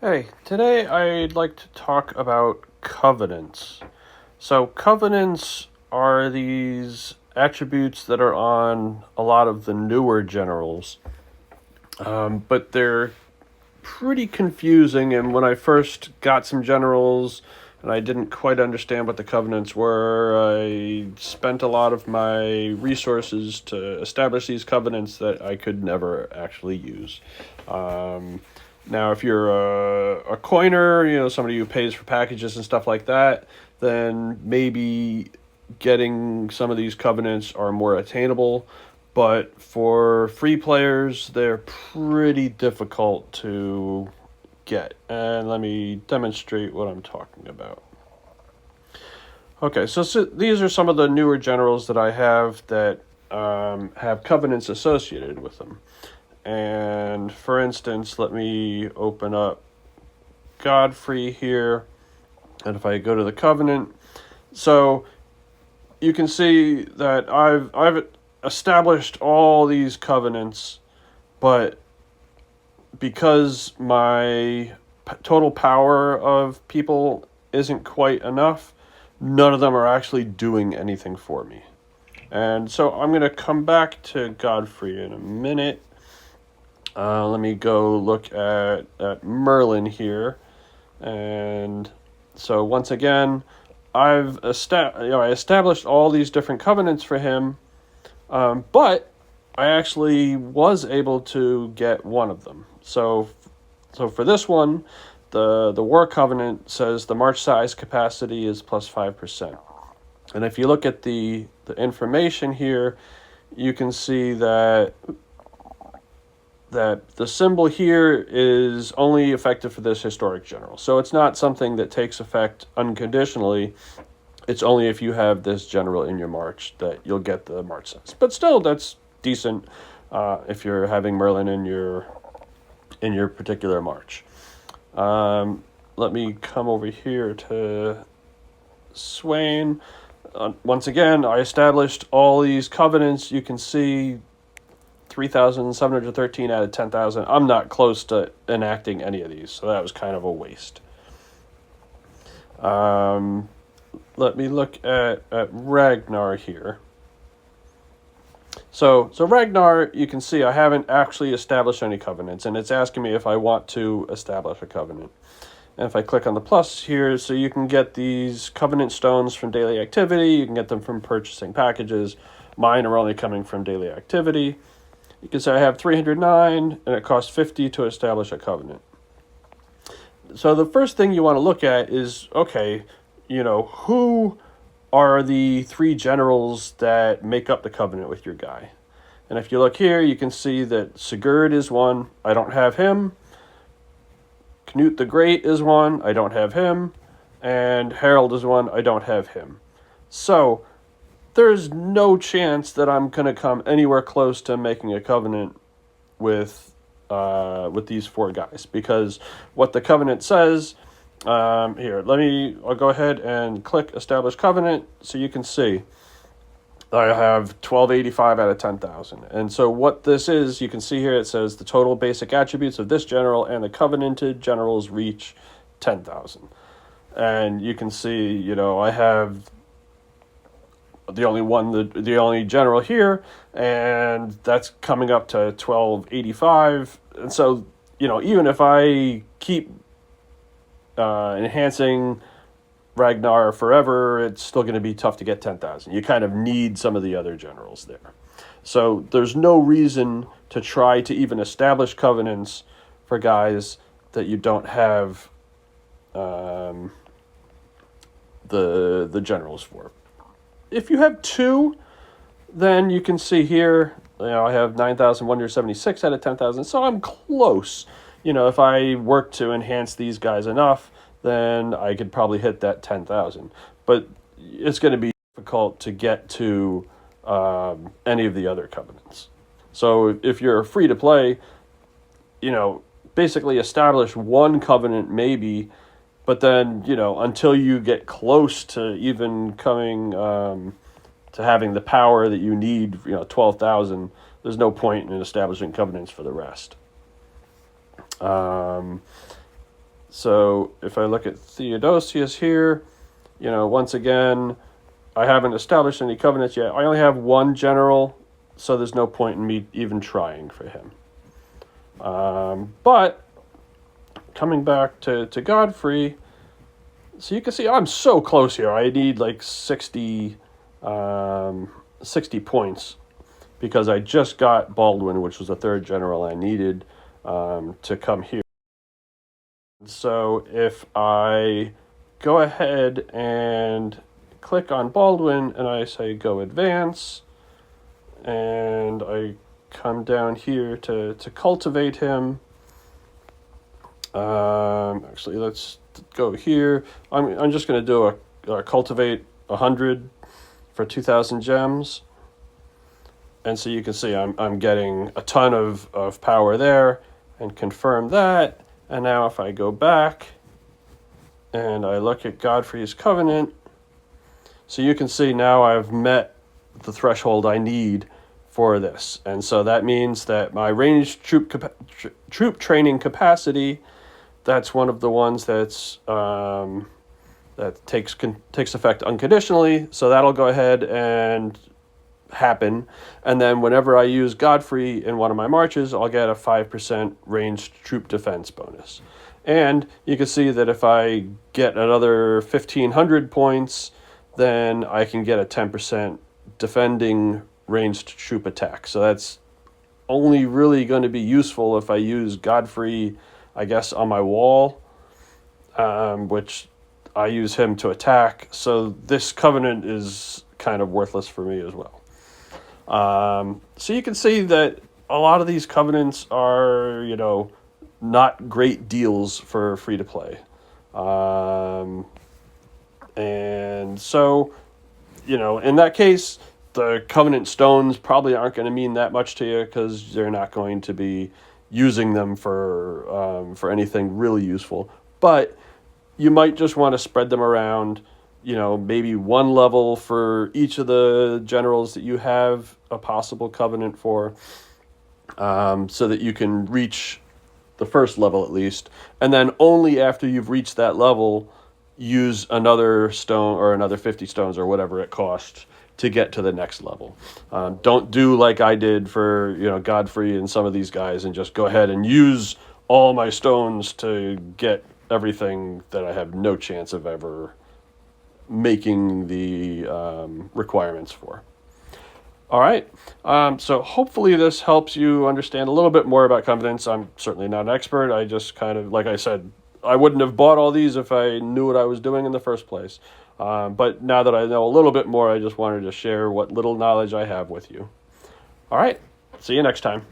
Hey, today I'd like to talk about covenants. So, covenants are these attributes that are on a lot of the newer generals, but they're pretty confusing. And when I first got some generals and I didn't quite understand what the covenants were, I spent a lot of my resources to establish these covenants that I could never actually use. Now, if you're a coiner, somebody who pays for packages and stuff like that, then maybe getting some of these covenants are more attainable. But for free players, they're pretty difficult to get. And let me demonstrate what I'm talking about. Okay, so these are some of the newer generals that I have that have covenants associated with them. And for instance, let me open up Godfrey here. And if I go to the covenant, so you can see that I've established all these covenants, but because my total power of people isn't quite enough, none of them are actually doing anything for me. And so I'm going to come back to Godfrey in a minute. Let me go look at Merlin here. And so once again, I established all these different covenants for him, but I actually was able to get one of them. So for this one, the War Covenant says the march size capacity is plus 5%. And if you look at the information here, you can see that the symbol here is only effective for this historic general. So it's not something that takes effect unconditionally. It's only if you have this general in your march that you'll get the march size. But still, that's decent if you're having Merlin in your particular march. Let me come over here to Swain. Once again, I established all these covenants. You can see 3,713 out of 10,000. I'm not close to enacting any of these, so that was kind of a waste. Let me look at Ragnar here. So Ragnar, you can see I haven't actually established any covenants, and it's asking me if I want to establish a covenant. And if I click on the plus here, so you can get these covenant stones from daily activity, you can get them from purchasing packages. Mine are only coming from daily activity. You can say I have 309, and it costs 50 to establish a covenant. So the first thing you want to look at is, okay, who are the three generals that make up the covenant with your guy? And if you look here, you can see that Sigurd is one. I don't have him. Knut the Great is one. I don't have him. And Harold is one. I don't have him. So there's no chance that I'm going to come anywhere close to making a covenant with these four guys, because what the covenant says, I'll go ahead and click Establish Covenant, so you can see I have 1285 out of 10,000. And so what this is, you can see here, it says the total basic attributes of this general and the covenanted generals reach 10,000. And you can see, I have the only general here, and that's coming up to 1285. And so, even if I keep enhancing Ragnar forever, it's still going to be tough to get 10,000. You kind of need some of the other generals there. So there's no reason to try to even establish covenants for guys that you don't have the generals for. If you have two, then you can see here, I have 9,176 out of 10,000, so I'm close. If I work to enhance these guys enough, then I could probably hit that 10,000. But it's going to be difficult to get to any of the other covenants. So if you're free to play, basically establish one covenant maybe, but then, until you get close to even coming to having the power that you need, 12,000, there's no point in establishing covenants for the rest. So if I look at Theodosius here, once again, I haven't established any covenants yet. I only have one general, so there's no point in me even trying for him. But coming back to Godfrey, so you can see I'm so close here. I need like 60 points because I just got Baldwin, which was the third general I needed to come here. So if I go ahead and click on Baldwin and I say go advance, and I come down here to cultivate him. Actually, let's go here. I'm just going to do a cultivate 100 for 2,000 gems. And so you can see I'm getting a ton of power there, and confirm that. And now if I go back and I look at Godfrey's Covenant, so you can see now I've met the threshold I need for this. And so that means that my ranged troop training capacity, that's one of the ones that's that takes effect unconditionally. So that'll go ahead and happen. And then whenever I use Godfrey in one of my marches, I'll get a 5% ranged troop defense bonus. And you can see that if I get another 1,500 points, then I can get a 10% defending ranged troop attack. So that's only really going to be useful if I use Godfrey, I guess, on my wall, which I use him to attack. So this covenant is kind of worthless for me as well. So you can see that a lot of these covenants are, not great deals for free to play. And so, in that case, the covenant stones probably aren't going to mean that much to you because they're not going to be using them for anything really useful. But you might just want to spread them around, maybe one level for each of the generals that you have a possible covenant for, so that you can reach the first level at least. And then only after you've reached that level, use another stone or another 50 stones or whatever it costs to get to the next level. Don't do like I did for, Godfrey and some of these guys and just go ahead and use all my stones to get everything that I have no chance of ever making the requirements for. All right. So hopefully this helps you understand a little bit more about covenants. I'm certainly not an expert. I just kind of, like I said, I wouldn't have bought all these if I knew what I was doing in the first place. But now that I know a little bit more, I just wanted to share what little knowledge I have with you. All right. See you next time.